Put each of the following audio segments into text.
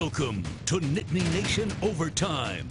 Welcome to Nittany Nation Overtime.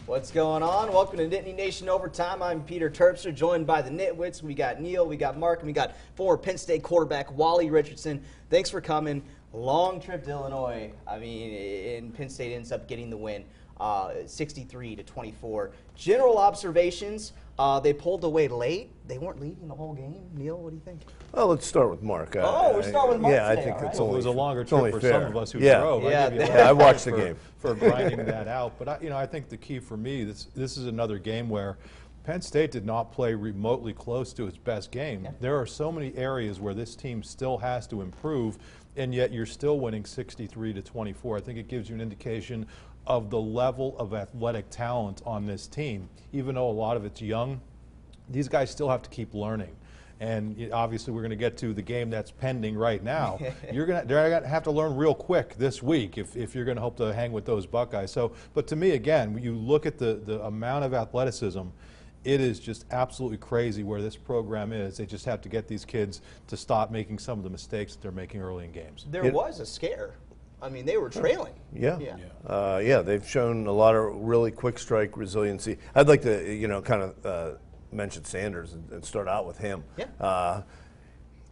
What's going on? Welcome to Nittany Nation Overtime. I'm Peter Terpster, joined by the Nitwits. We got Neil, we got Mark, and we got former Penn State quarterback Wally Richardson. Thanks for coming. Long trip to Illinois. I mean, and Penn State ends up getting the win, 63-24. General observations, they pulled away late. They weren't leading the whole game. Neil, what do you think? Well, let's start with Mark. We're starting with Mark Yeah, today, I think all it's right. only It was a longer it's trip only for fair. some of us who Yeah. drove. Yeah, I give you a lot I of watched credit the game. for grinding that out. But I think the key for me, this is another game where Penn State did not play remotely close to its best game. Yeah. There are so many areas where this team still has to improve, and yet you're still winning 63-24. I think it gives you an indication of the level of athletic talent on this team. Even though a lot of it's young, these guys still have to keep learning. And obviously, we're going to get to the game that's pending right now. They're going to have to learn real quick this week if you're going to hope to hang with those Buckeyes. So, but to me, again, when you look at the amount of athleticism, it is just absolutely crazy where this program is. They just have to get these kids to stop making some of the mistakes that they're making early in games. There was a scare. I mean, they were trailing. Yeah. They've shown a lot of really quick strike resiliency. I'd like to, kind of mention Sanders and start out with him. Yeah.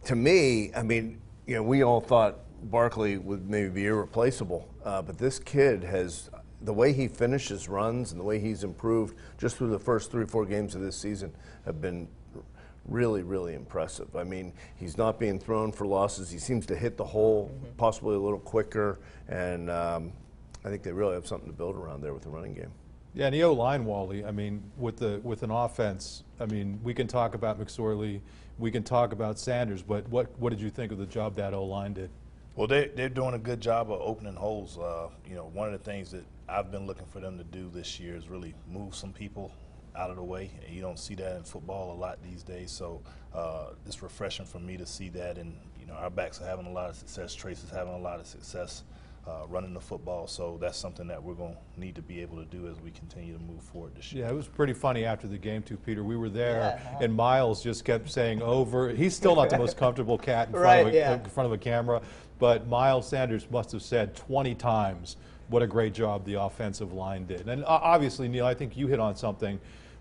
To me, I mean, we all thought Barkley would maybe be irreplaceable, but this kid has, the way he finishes runs and the way he's improved just through the first 3 or 4 games of this season have been really, really impressive. I mean, he's not being thrown for losses. He seems to hit the hole possibly a little quicker, and I think they really have something to build around there with the running game. Yeah, and the O-line, Wally, I mean, with an offense, I mean, we can talk about McSorley, we can talk about Sanders, but what did you think of the job that O-line did? Well, they're doing a good job of opening holes. One of the things that I've been looking for them to do this year is really move some people out of the way. And you don't see that in football a lot these days, so it's refreshing for me to see that. And our backs are having a lot of success. Trace is having a lot of success running the football, so that's something that we're going to need to be able to do as we continue to move forward this year. Yeah, it was pretty funny after the game too, Peter. We were there, and Miles just kept saying over. He's still not the most comfortable cat in front of a camera, but Miles Sanders must have said 20 times what a great job the offensive line did. And obviously, Neil, I think you hit on something.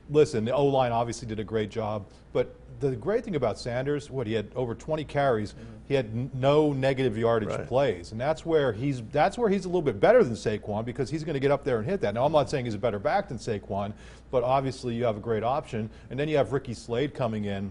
Listen, the O-line obviously did a great job, but the great thing about Sanders, he had over 20 carries. He had no negative yardage plays, and that's where he's a little bit better than Saquon, because he's going to get up there and hit that. Now, I'm not saying he's a better back than Saquon, but obviously you have a great option. And then you have Ricky Slade coming in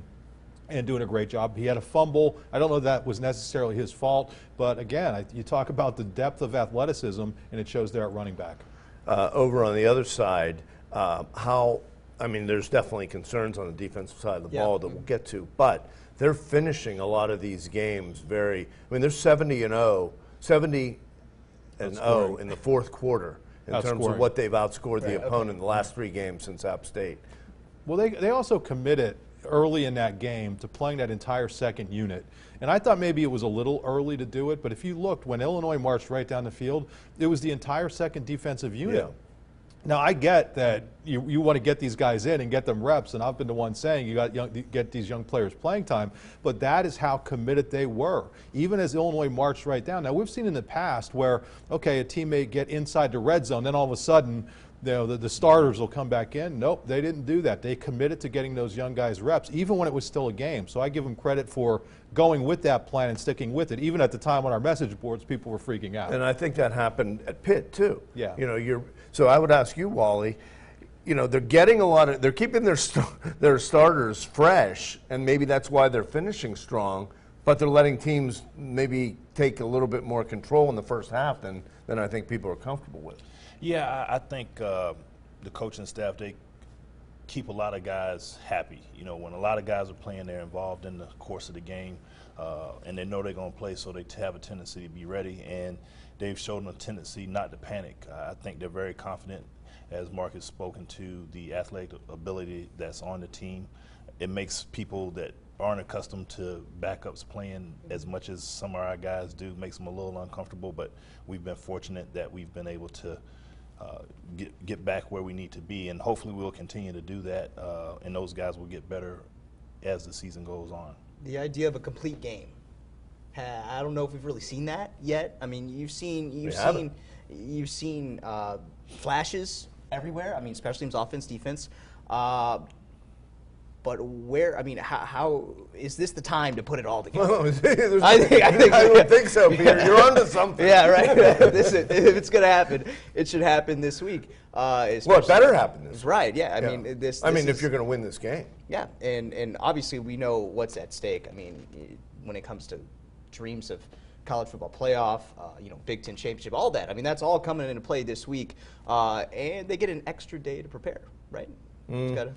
and doing a great job. He had a fumble. I don't know if that was necessarily his fault, but again, you talk about the depth of athleticism, and it shows there at running back. Over on the other side, there's definitely concerns on the defensive side of the ball that we'll get to, but they're finishing a lot of these games they're 70-0 in the fourth quarter in terms of what they've outscored the opponent in the last 3 games since App State. Well, they also committed early in that game to playing that entire second unit. And I thought maybe it was a little early to do it, but if you looked, when Illinois marched right down the field, it was the entire second defensive unit. Yeah. Now, I get that you want to get these guys in and get them reps, and I've been the one saying you got to get these young players playing time, but that is how committed they were, even as Illinois marched right down. Now, we've seen in the past where, a team may get inside the red zone, then all of a sudden, the starters will come back in. Nope, they didn't do that. They committed to getting those young guys reps, even when it was still a game. So I give them credit for going with that plan and sticking with it. Even at the time on our message boards, people were freaking out. And I think that happened at Pitt too. Yeah. So I would ask you, Wally, they're getting they're keeping their starters fresh, and maybe that's why they're finishing strong, but they're letting teams maybe take a little bit more control in the first half than I think people are comfortable with. Yeah, I think the coaching staff, they keep a lot of guys happy. When a lot of guys are playing, they're involved in the course of the game, and they know they're going to play, so they have a tendency to be ready, and they've shown a tendency not to panic. I think they're very confident, as Mark has spoken to, the athletic ability that's on the team. It makes people that aren't accustomed to backups playing as much as some of our guys do, makes them a little uncomfortable, but we've been fortunate that we've been able to get back where we need to be, and hopefully we'll continue to do that, and those guys will get better as the season goes on. The idea of a complete game I don't know if we've really seen that yet. I mean, you've seen flashes everywhere. I mean, special teams, offense, defense. But where? I mean, how is this the time to put it all together? I don't think so, Peter. You're onto something. Yeah, right. If it's going to happen, it should happen this week. Well, it better happen this week. Right. Yeah. I mean, if you're going to win this game. Yeah, and obviously we know what's at stake. I mean, when it comes to dreams of college football playoff, Big Ten championship, all that. I mean, that's all coming into play this week, and they get an extra day to prepare, right? It's gotta,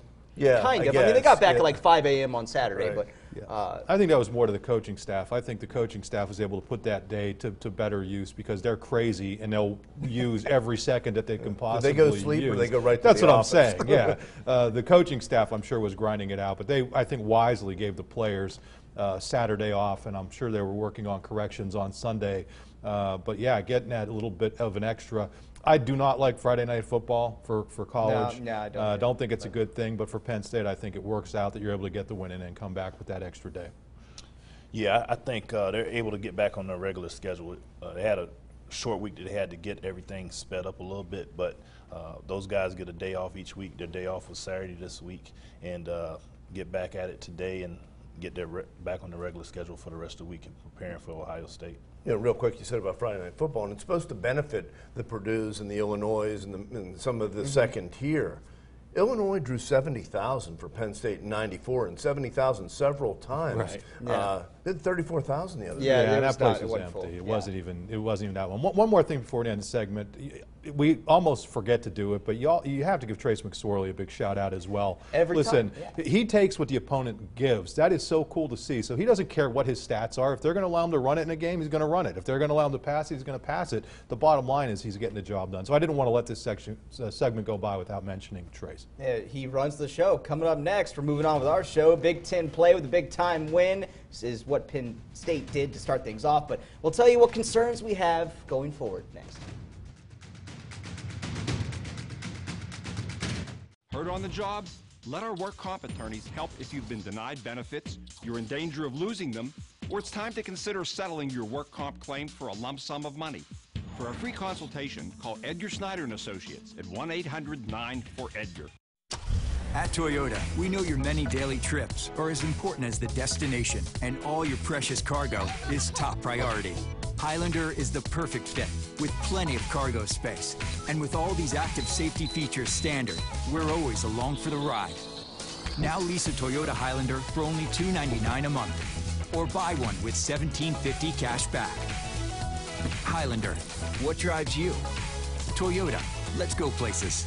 kind of. I mean, they got back at like 5 a.m. on Saturday, right. but I think that was more to the coaching staff. I think the coaching staff was able to put that day to better use because they're crazy and they'll use every second that they can possibly use. Do they go to sleep or they go right to That's the what office? I'm saying, yeah. The coaching staff, I'm sure, was grinding it out, but they, I think, wisely gave the players Saturday off, and I'm sure they were working on corrections on Sunday. But yeah, getting that a little bit of an extra. I do not like Friday night football for college. No, I don't. I don't think it's a good thing, but for Penn State, I think it works out that you're able to get the win and then come back with that extra day. Yeah, I think they're able to get back on their regular schedule. They had a short week that they had to get everything sped up a little bit, but those guys get a day off each week. Their day off was Saturday this week, and get back at it today and get back on the regular schedule for the rest of the week and preparing for Ohio State. Real quick, you said about Friday Night Football, and it's supposed to benefit the Purdues and the Illinois and some of the second tier. Illinois drew 70,000 for Penn State in '94 and 70,000 several times. Right. They had 34,000 the other day. Yeah, that place it was wasn't empty. full. It wasn't even that one. One more thing before we end the segment. We almost forget to do it, but you have to give Trace McSorley a big shout out as well. Listen, he takes what the opponent gives. That is so cool to see. So he doesn't care what his stats are. If they're going to allow him to run it in a game, he's going to run it. If they're going to allow him to pass it, he's going to pass it. The bottom line is he's getting the job done. So I didn't want to let this segment go by without mentioning Trace. Yeah, he runs the show. Coming up next, we're moving on with our show. Big Ten play with a big-time win. This is what Penn State did to start things off, but we'll tell you what concerns we have going forward next. Hurt on the job? Let our work comp attorneys help if you've been denied benefits, you're in danger of losing them, or it's time to consider settling your work comp claim for a lump sum of money. For a free consultation, call Edgar Snyder & Associates at 1-800-9-4-EDGAR. At Toyota, we know your many daily trips are as important as the destination, and all your precious cargo is top priority. Highlander is the perfect fit, with plenty of cargo space. And with all these active safety features standard, we're always along for the ride. Now lease a Toyota Highlander for only $299 a month, or buy one with $1,750 cash back. Highlander, what drives you? Toyota, let's go places.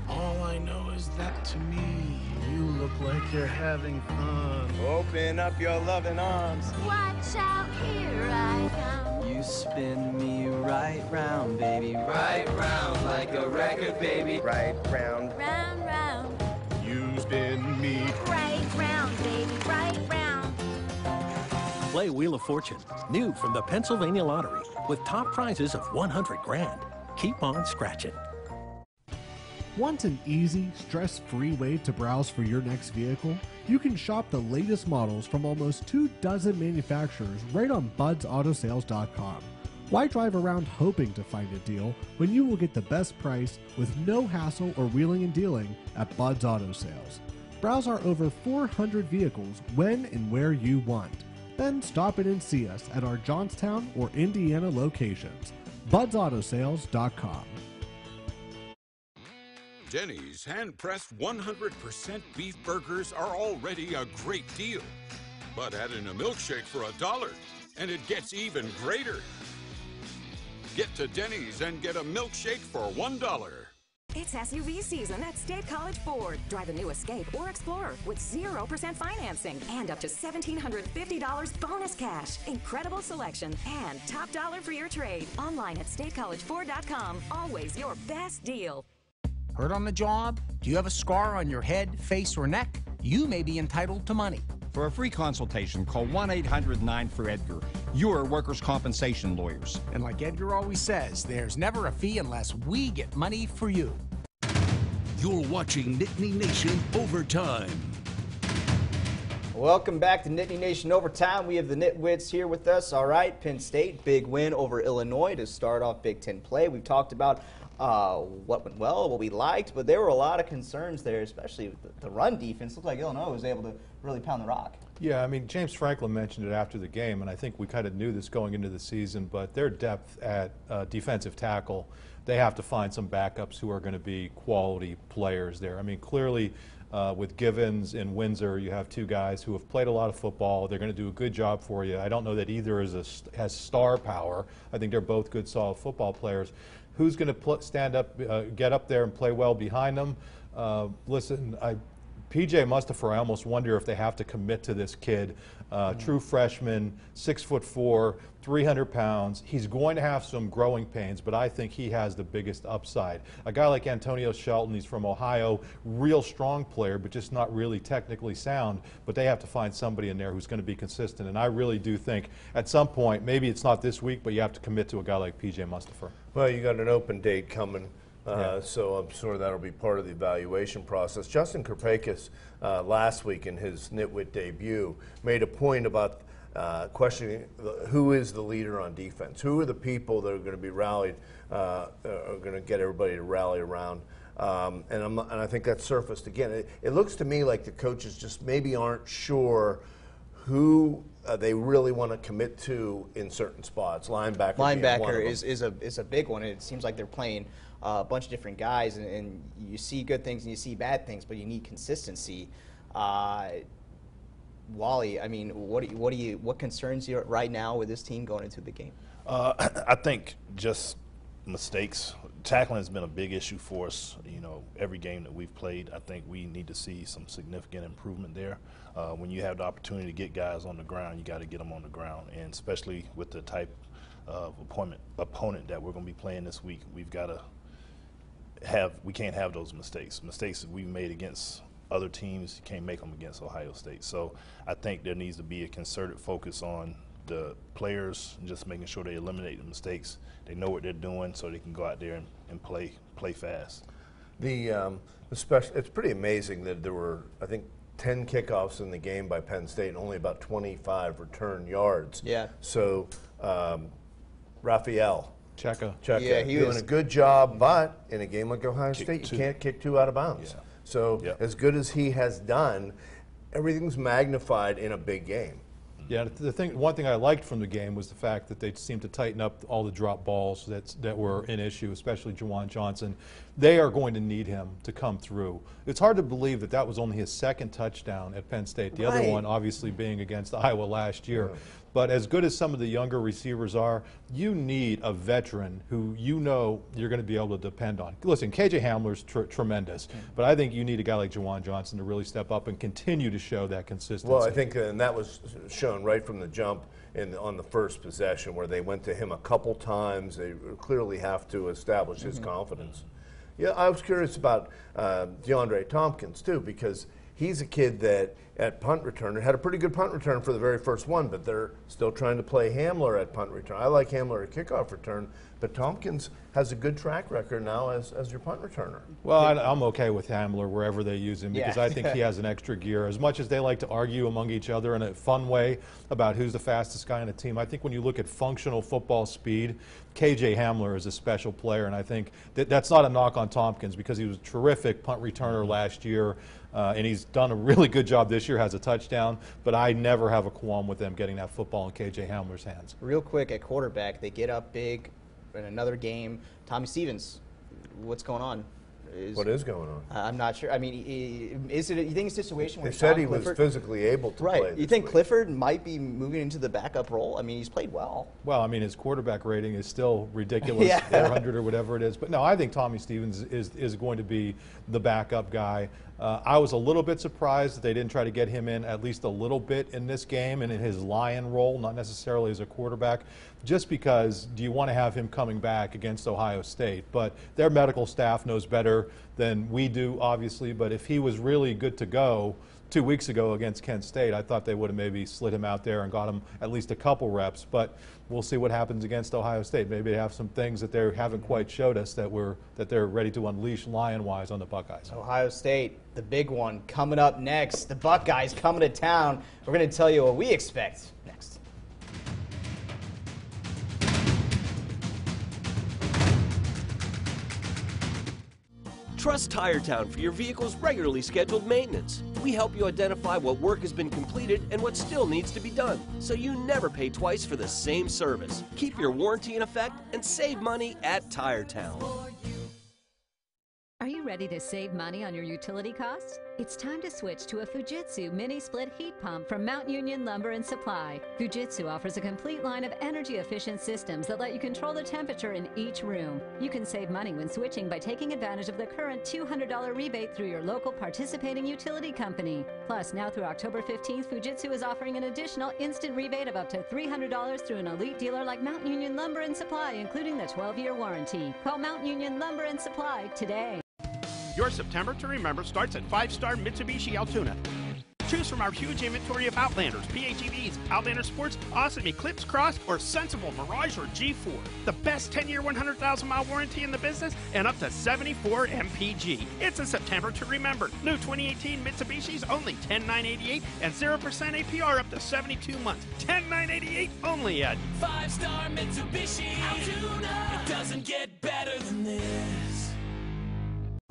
All I know is that to me, you look like you're having fun. Open up your loving arms. Watch out, here I come. You spin me right round, baby. Right round like a record, baby. Right round. Round, round. You spin me Right round, baby, right round. Play Wheel of Fortune, new from the Pennsylvania Lottery, with top prizes of $100 grand. Keep on scratching. Want an easy, stress-free way to browse for your next vehicle? You can shop the latest models from almost 24 manufacturers right on budsautosales.com. Why drive around hoping to find a deal when you will get the best price with no hassle or wheeling and dealing at Bud's Auto Sales? Browse our over 400 vehicles when and where you want. Then stop in and see us at our Johnstown or Indiana locations. budsautosales.com. Denny's hand-pressed 100% beef burgers are already a great deal. But add in a milkshake for $1, and it gets even greater. Get to Denny's and get a milkshake for $1. It's SUV season at State College Ford. Drive the new Escape or Explorer with 0% financing and up to $1,750 bonus cash. Incredible selection and top dollar for your trade. Online at statecollegeford.com. Always your best deal. Hurt on the job? Do you have a scar on your head, face, or neck? You may be entitled to money. For a free consultation, call 1-800-9-4-EDGAR. Your workers' compensation lawyers. And like Edgar always says, there's never a fee unless we get money for you. You're watching Nittany Nation Overtime. Welcome back to Nittany Nation Overtime. We have the NitWits here with us. All right, Penn State, big win over Illinois to start off Big Ten play. We've talked about what went well, what we liked, but there were a lot of concerns there, especially with the run defense. Looked like Illinois was able to really pound the rock. Yeah, I mean, James Franklin mentioned it after the game, and I think we kind of knew this going into the season, but their depth at defensive tackle, they have to find some backups who are going to be quality players there. I mean, clearly with Givens and Windsor, you have two guys who have played a lot of football. They're going to do a good job for you. I don't know that either has star power. I think they're both good, solid football players. Who's going to stand up, get up there and play well behind them? Listen, P.J. Mustipher, I almost wonder if they have to commit to this kid. True freshman, 6'4", 300 pounds. He's going to have some growing pains, but I think he has the biggest upside. A guy like Antonio Shelton, he's from Ohio, real strong player, but just not really technically sound. But they have to find somebody in there who's going to be consistent. And I really do think at some point, maybe it's not this week, but you have to commit to a guy like P.J. Mustipher. Well, you got an open date coming. So I'm sure that'll be part of the evaluation process. Justin Kirpakis last week in his Nitwit debut made a point about questioning who is the leader on defense. Who are the people that are going to be rallied, are going to get everybody to rally around. And I think that surfaced again. It looks to me like the coaches just maybe aren't sure who they really want to commit to in certain spots. Linebacker is a big one. It seems like they're playing a bunch of different guys, and you see good things and you see bad things, but you need consistency. Wally, I mean, what concerns you right now with this team going into the game? I think just mistakes. Tackling has been a big issue for us. You know, every game that we've played, I think we need to see some significant improvement there. When you have the opportunity to get guys on the ground, you got to get them on the ground, and especially with the type of opponent that we're going to be playing this week, we've got to we can't have those mistakes. Mistakes that we've made against other teams, you can't make them against Ohio State. So I think there needs to be a concerted focus on the players and just making sure they eliminate the mistakes. They know what they're doing so they can go out there and play fast. It's pretty amazing that there were, I think, 10 kickoffs in the game by Penn State and only about 25 return yards. Yeah. So Raphael Cheka, yeah, he doing a good job, but in a game like Ohio State, you can't kick two out of bounds. Yeah. So as good as he has done, everything's magnified in a big game. Yeah, one thing I liked from the game was the fact that they seemed to tighten up all the drop balls that were an issue, especially Juwan Johnson. They are going to need him to come through. It's hard to believe that that was only his second touchdown at Penn State. The other one obviously being against Iowa last year. Yeah. But as good as some of the younger receivers are, you need a veteran who you know you're going to be able to depend on. Listen, KJ Hamler's tremendous, but I think you need a guy like Juwan Johnson to really step up and continue to show that consistency. Well, I think and that was shown right from the jump on the first possession where they went to him a couple times. They clearly have to establish his confidence. Yeah, I was curious about DeAndre Tompkins, too, because he's a kid that at punt returner had a pretty good punt return for the very first one, but they're still trying to play Hamler at punt return. I like Hamler at kickoff return, but Tompkins has a good track record now as your punt returner. Well, I'm okay with Hamler wherever they use him because I think he has an extra gear. As much as they like to argue among each other in a fun way about who's the fastest guy on the team, I think when you look at functional football speed, KJ Hamler is a special player, and I think that's not a knock on Tompkins because he was a terrific punt returner last year. And he's done a really good job this year, has a touchdown, but I never have a qualm with them getting that football in KJ Hamler's hands. Real quick, at quarterback, they get up big in another game. Tommy Stevens, what's going on? What is going on? I'm not sure. I mean, is it? You think it's a situation where they said he was physically able to play? You think Clifford might be moving into the backup role? I mean, he's played well. Well, I mean, his quarterback rating is still ridiculous, 400 or whatever it is. But no, I think Tommy Stevens is going to be the backup guy. I was a little bit surprised that they didn't try to get him in at least a little bit in this game and in his Lion role, not necessarily as a quarterback, just because do you want to have him coming back against Ohio State? But their medical staff knows better than we do, obviously, but if he was really good to go, 2 weeks ago against Kent State. I thought they would have maybe slid him out there and got him at least a couple reps, but we'll see what happens against Ohio State. Maybe they have some things that they haven't quite showed us that they're ready to unleash lion-wise on the Buckeyes. Ohio State, the big one, coming up next. The Buckeyes coming to town. We're going to tell you what we expect next. Trust Tire Town for your vehicle's regularly scheduled maintenance. We help you identify what work has been completed and what still needs to be done, so you never pay twice for the same service. Keep your warranty in effect and save money at Tire Town. Are you ready to save money on your utility costs? It's time to switch to a Fujitsu mini split heat pump from Mount Union Lumber and Supply. Fujitsu offers a complete line of energy efficient systems that let you control the temperature in each room. You can save money when switching by taking advantage of the current $200 rebate through your local participating utility company. Plus, now through October 15th, Fujitsu is offering an additional instant rebate of up to $300 through an elite dealer like Mount Union Lumber and Supply, including the 12-year warranty. Call Mount Union Lumber and Supply today. Your September to remember starts at 5-star Mitsubishi Altoona. Choose from our huge inventory of Outlanders, PHEVs, Outlander Sports, Awesome Eclipse Cross, or Sensible Mirage or G4. The best 10-year, 100,000-mile warranty in the business and up to 74 MPG. It's a September to remember. New 2018 Mitsubishis only $10,988 and 0% APR up to 72 months. $10,988 only at 5-star Mitsubishi Altoona. It doesn't get better than this.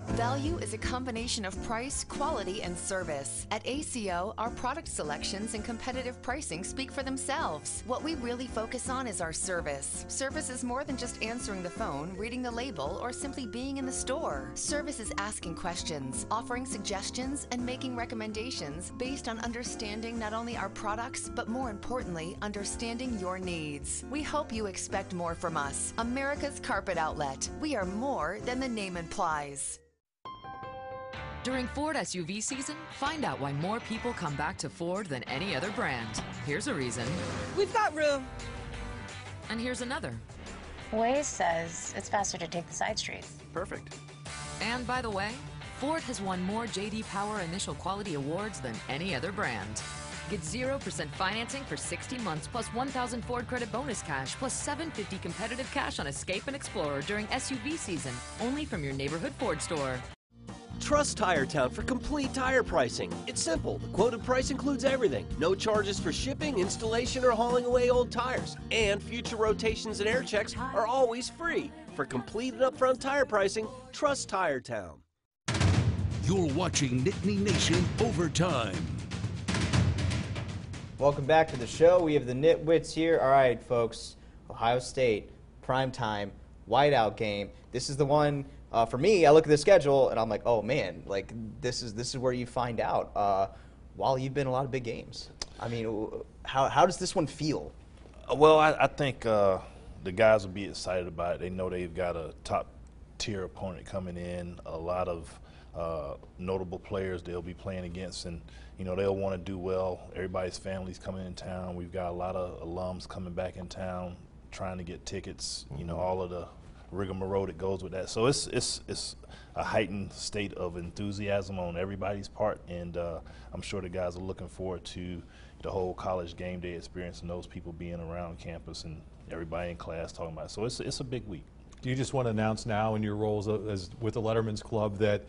Value is a combination of price, quality, and service. At ACO, our product selections and competitive pricing speak for themselves. What we really focus on is our service. Service is more than just answering the phone, reading the label, or simply being in the store. Service is asking questions, offering suggestions, and making recommendations based on understanding not only our products, but more importantly, understanding your needs. We hope you expect more from us. America's Carpet Outlet. We are more than the name implies. During Ford SUV season, find out why more people come back to Ford than any other brand. Here's a reason. We've got room. And here's another. Waze says it's faster to take the side streets. Perfect. And by the way, Ford has won more J.D. Power Initial Quality Awards than any other brand. Get 0% financing for 60 months plus 1,000 Ford Credit bonus cash plus $750 competitive cash on Escape and Explorer during SUV season. Only from your neighborhood Ford store. Trust Tire Town for complete tire pricing. It's simple. The quoted price includes everything. No charges for shipping, installation, or hauling away old tires. And future rotations and air checks are always free. For complete and upfront tire pricing, trust Tire Town. You're watching Nittany Nation Overtime. Welcome back to the show. We have the NitWits here. All right, folks. Ohio State, primetime, whiteout game. This is the one... for me, I look at the schedule and I'm like, oh man, like this is where you find out. While you've been in a lot of big games, I mean, how does this one feel? Well, I think the guys will be excited about it. They know they've got a top tier opponent coming in, a lot of notable players they'll be playing against, and they'll want to do well. Everybody's family's coming in town. We've got a lot of alums coming back in town, trying to get tickets. All of the rigmarole that goes with that. So it's a heightened state of enthusiasm on everybody's part, and I'm sure the guys are looking forward to the whole college game day experience and those people being around campus and everybody in class talking about it. So it's a big week. Do you just want to announce now in your roles as with the Letterman's Club that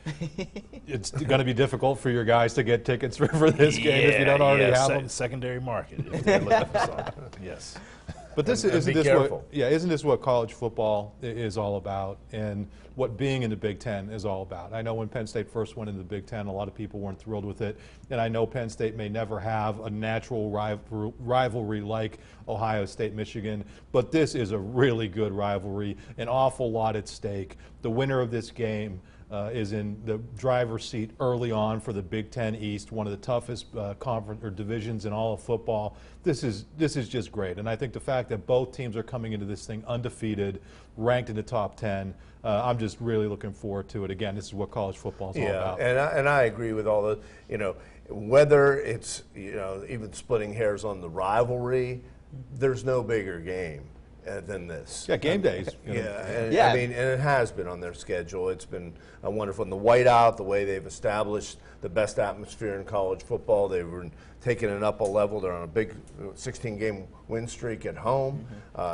it's going to be difficult for your guys to get tickets for this game if you don't already have them? Secondary market if they're looking for something. Yes. But isn't this what college football is all about, and what being in the Big Ten is all about? I know when Penn State first went into the Big Ten, a lot of people weren't thrilled with it, and I know Penn State may never have a natural rivalry like Ohio State, Michigan, but this is a really good rivalry, an awful lot at stake. The winner of this game is in the driver's seat early on for the Big Ten East, one of the toughest conference or divisions in all of football. This is just great, and I think the fact that both teams are coming into this thing undefeated, ranked in the top 10, I'm just really looking forward to it. Again, this is what college football is all about. And I agree with all the, whether it's even splitting hairs on the rivalry, there's no bigger game. than this. Yeah, game days. I mean, and it has been on their schedule. It's been wonderful. And the whiteout, the way they've established the best atmosphere in college football, they've taken it up a level. They're on a big 16-game win streak at home,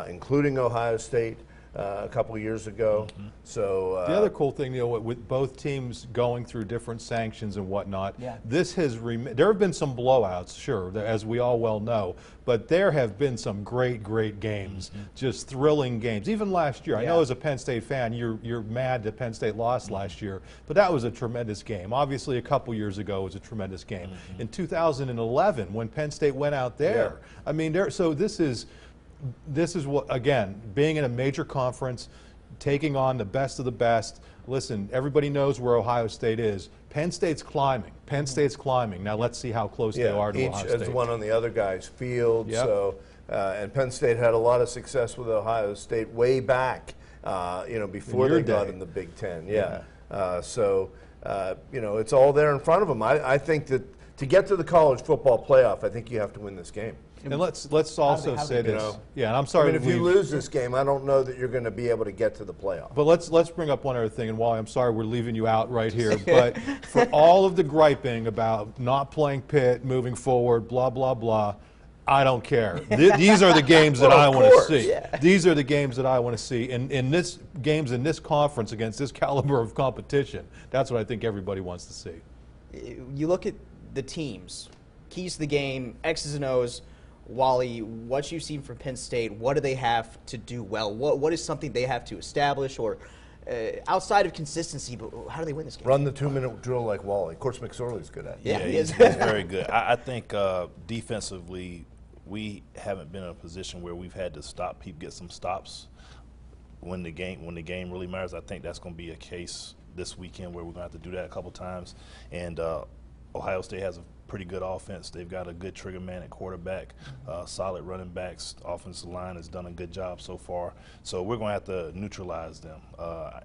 including Ohio State a couple of years ago. So the other cool thing, Neil, with both teams going through different sanctions and whatnot, this has there have been some blowouts, sure, as we all well know, but there have been some great games, just thrilling games. Even last year, I know as a Penn State fan, you're mad that Penn State lost last year, but that was a tremendous game. Obviously, a couple years ago was a tremendous game. In 2011, when Penn State went out there, I mean, so this is what, again, being in a major conference, taking on the best of the best. Listen, everybody knows where Ohio State is. Penn State's climbing. Penn State's climbing. Now let's see how close they are to Ohio State. Each is one on the other guy's field. So, and Penn State had a lot of success with Ohio State way back, before they got in the Big Ten. So, it's all there in front of them. I think that to get to the college football playoff, I think you have to win this game. And let's also say this. Yeah, and I'm sorry. I mean, if you lose this game, I don't know that you're going to be able to get to the playoff. But let's bring up one other thing. And Wally, I'm sorry we're leaving you out right here. But for all of the griping about not playing Pitt, moving forward, blah blah blah, I don't care. These are the games that I want to see. These are the games that I want to see. And in this games in this conference against this caliber of competition, that's what I think everybody wants to see. You look at the teams, keys to the game, X's and O's. Wally, what you've seen from Penn State, what do they have to do well? What is something they have to establish, or outside of consistency, but how do they win this game? Run the 2-minute drill like Wally. Of course, McSorley's good at it. Yeah, he's very good. I think defensively, we haven't been in a position where we've had to stop people, get some stops when the game really matters. I think that's going to be a case this weekend where we're going to have to do that a couple times. And Ohio State has a pretty good offense. They've got a good trigger man at quarterback, solid running backs. Offensive line has done a good job so far. So we're going to have to neutralize them,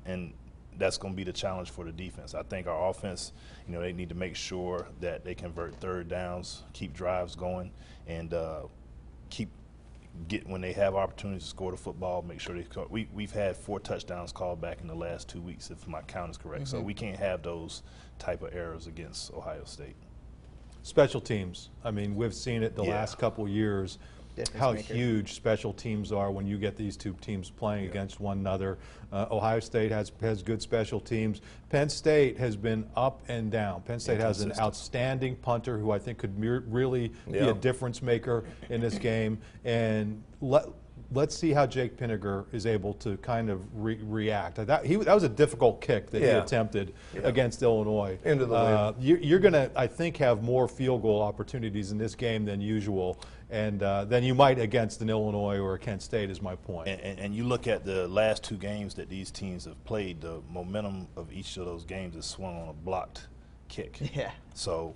and that's going to be the challenge for the defense. I think our offense, they need to make sure that they convert third downs, keep drives going, and when they have opportunities to score the football, make sure we've had 4 touchdowns called back in the last 2 weeks, if my count is correct. So we can't have those type of errors against Ohio State. Special teams. I mean, we've seen it the last couple of years, how huge special teams are when you get these two teams playing against one another. Ohio State has good special teams. Penn State has been up and down. Penn State has an outstanding punter who I think could really be a difference maker in this game. And let's see how Jake Pinniger is able to kind of react. That was a difficult kick that he attempted against Illinois. Into the you're going to, I think, have more field goal opportunities in this game than usual, and than you might against an Illinois or a Kent State, is my point. And you look at the last 2 games that these teams have played, the momentum of each of those games is swung on a blocked kick. Yeah. So,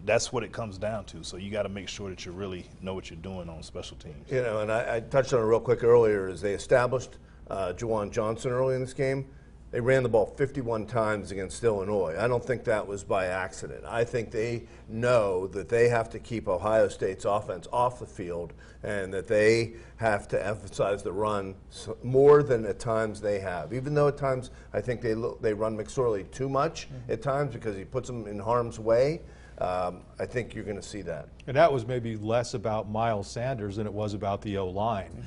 that's what it comes down to. So you got to make sure that you really know what you're doing on special teams. And I touched on it real quick earlier, is they established Juwan Johnson early in this game. They ran the ball 51 times against Illinois. I don't think that was by accident. I think they know that they have to keep Ohio State's offense off the field, and that they have to emphasize the run more than at times they have. Even though at times I think they run McSorley too much at times because he puts them in harm's way. I think you're going to see that. And that was maybe less about Miles Sanders than it was about the O-line,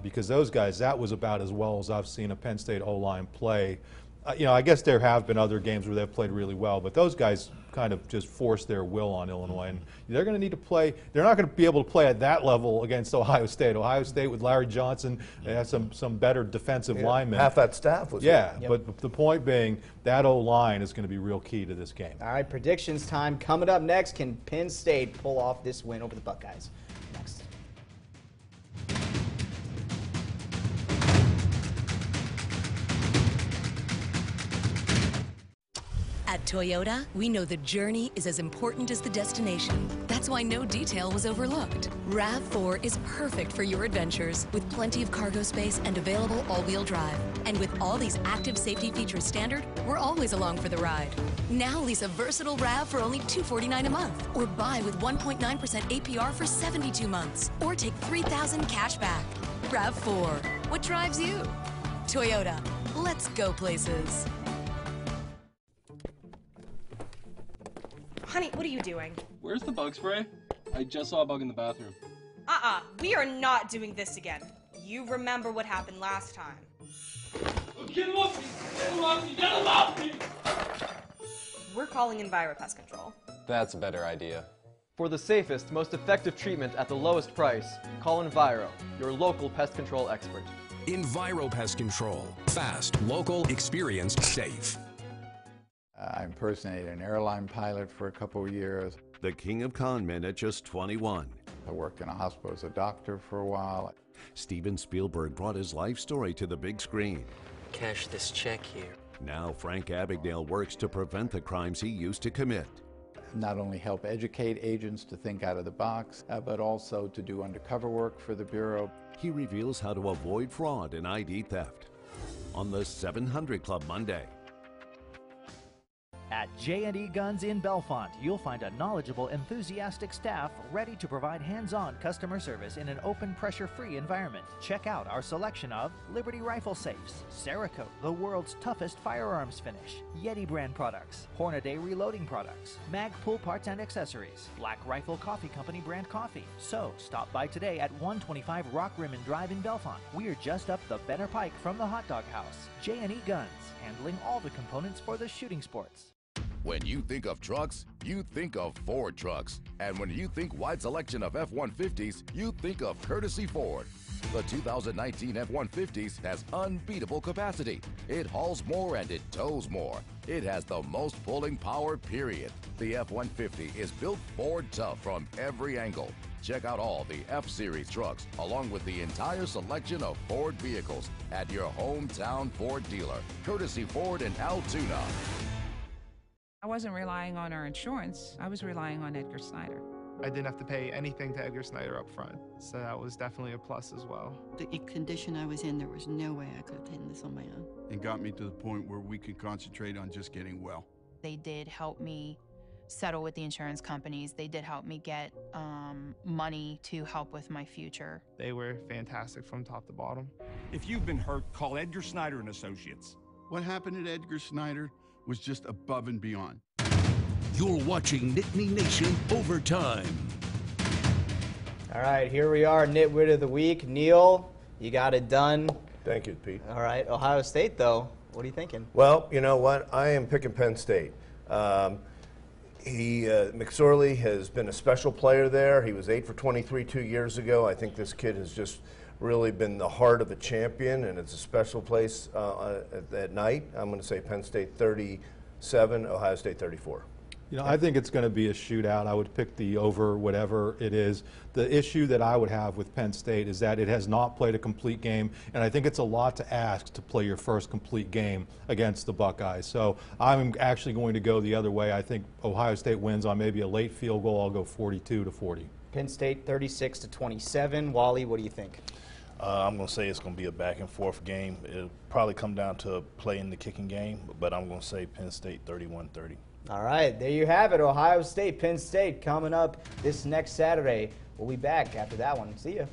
because those guys, that was about as well as I've seen a Penn State O-line play. I guess there have been other games where they've played really well, but those guys kind of just forced their will on Illinois, and they're going to need to play. They're not going to be able to play at that level against Ohio State. Ohio State with Larry Johnson, they have some better defensive linemen. Half that staff was but the point being, that O-line is going to be real key to this game. All right, predictions time coming up next. Can Penn State pull off this win over the Buckeyes? Next. At Toyota, we know the journey is as important as the destination. That's why no detail was overlooked. RAV4 is perfect for your adventures, with plenty of cargo space and available all-wheel drive. And with all these active safety features standard, we're always along for the ride. Now lease a versatile RAV for only $249 a month, or buy with 1.9% APR for 72 months, or take $3,000 cash back. RAV4, what drives you? Toyota, let's go places. Honey, what are you doing? Where's the bug spray? I just saw a bug in the bathroom. We are not doing this again. You remember what happened last time. Get him off me! Get him off me! Get him off me! We're calling EnviroPest Control. That's a better idea. For the safest, most effective treatment at the lowest price, call Enviro, your local pest control expert. EnviroPest Control. Fast, local, experienced, safe. I impersonated an airline pilot for a couple of years. The king of con men at just 21. I worked in a hospital as a doctor for a while. Steven Spielberg brought his life story to the big screen. Cash this check here. Now Frank Abagnale works to prevent the crimes he used to commit. Not only help educate agents to think out of the box, but also to do undercover work for the Bureau. He reveals how to avoid fraud and ID theft on the 700 Club Monday. At J&E Guns in Bellefonte, you'll find a knowledgeable, enthusiastic staff ready to provide hands-on customer service in an open, pressure-free environment. Check out our selection of Liberty rifle safes, Cerakote, the world's toughest firearms finish, Yeti brand products, Hornaday reloading products, Magpul parts and accessories, Black Rifle Coffee Company brand coffee. So stop by today at 125 Rock Rimmon Drive in Bellefonte. We're just up the Benner Pike from the Hot Dog House. J&E Guns, handling all the components for the shooting sports. When you think of trucks, you think of Ford trucks. And when you think wide selection of F-150s, you think of Courtesy Ford. The 2019 F-150s has unbeatable capacity. It hauls more and it tows more. It has the most pulling power, period. The F-150 is built Ford tough from every angle. Check out all the F-Series trucks, along with the entire selection of Ford vehicles at your hometown Ford dealer. Courtesy Ford in Altoona. I wasn't relying on our insurance. I was relying on Edgar Snyder. I didn't have to pay anything to Edgar Snyder up front, so that was definitely a plus as well. The condition I was in, there was no way I could have taken this on my own. And got me to the point where we could concentrate on just getting well. They did help me settle with the insurance companies. They did help me get money to help with my future. They were fantastic from top to bottom. If you've been hurt, call Edgar Snyder and Associates. What happened at Edgar Snyder was just above and beyond. You're watching Nittany Nation Overtime. All right, here we are, Nitwit of the Week. Neil, you got it done. Thank you, Pete. All right, Ohio State, though. What are you thinking? Well, you know what? I am picking Penn State. McSorley has been a special player there. He was 8 for 23 2 years ago. I think this kid has just really been the heart of a champion, and it's a special place at night. I'm going to say Penn State 37, Ohio State 34. You know, I think it's going to be a shootout. I would pick the over, whatever it is. The issue that I would have with Penn State is that it has not played a complete game, and I think it's a lot to ask to play your first complete game against the Buckeyes. So I'm actually going to go the other way. I think Ohio State wins on maybe a late field goal. I'll go 42-40. Penn State 36-27. Wally, what do you think? I'm going to say it's going to be a back-and-forth game. It'll probably come down to playing the kicking game, but I'm going to say Penn State 31-30. All right, there you have it. Ohio State, Penn State coming up this next Saturday. We'll be back after that one. See ya.